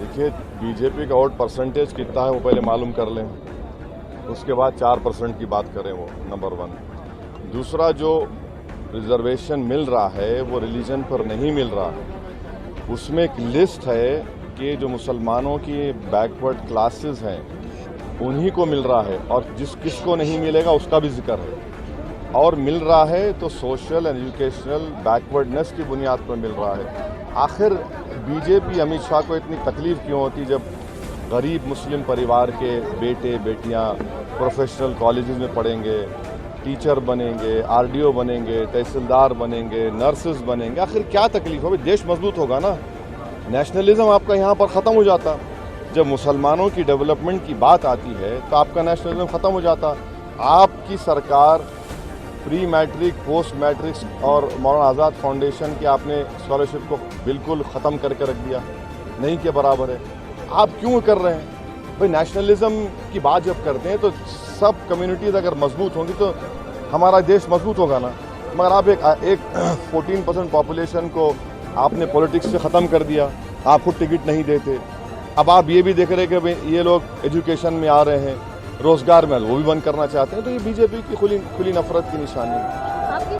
देखिए, बीजेपी का vote percentage कितना है वो पहले मालूम कर लें, उसके बाद 4% की बात करें। वो नंबर 1। दूसरा, जो रिजर्वेशन मिल रहा है वो रिलीजन पर नहीं मिल रहा है। उसमें एक लिस्ट है कि जो मुसलमानों की बैकवर्ड क्लासेस हैं उन्हीं को मिल रहा है, और किसको नहीं मिलेगा उसका भी जिक्र है। और मिल रहा है तो सोशल एंड एजुकेशनल बैकवर्डनेस की बुनियाद पर मिल रहा है। आखिर बीजेपी अमित शाह को इतनी तकलीफ क्यों होती जब गरीब मुस्लिम परिवार के बेटे बेटियां प्रोफेशनल कॉलेजेस में पढ़ेंगे, टीचर बनेंगे, आरडीओ बनेंगे, तहसीलदार बनेंगे, नर्सेज बनेंगे? आखिर क्या तकलीफ होगी? देश मजबूत होगा ना। नेशनलिज्म आपका यहाँ पर ख़त्म हो जाता। जब मुसलमानों की डेवलपमेंट की बात आती है तो आपका नेशनलिज्म ख़त्म हो जाता। आपकी सरकार प्री मैट्रिक, पोस्ट मैट्रिक और मौलाना आज़ाद फाउंडेशन की आपने स्कॉलरशिप को बिल्कुल ख़त्म करके रख दिया, नहीं के बराबर है। आप क्यों कर रहे हैं भाई? नेशनलिज्म की बात जब करते हैं तो सब कम्युनिटीज़ अगर मजबूत होंगी तो हमारा देश मजबूत होगा ना। मगर आप एक 14% पॉपुलेशन को आपने पॉलिटिक्स से ख़त्म कर दिया, आप खुद टिकट नहीं देते। अब आप ये भी देख रहे हैं कि ये लोग एजुकेशन में आ रहे हैं, रोज़गार में वो भी बंद करना चाहते हैं। तो ये बीजेपी की खुली नफरत की निशानी है।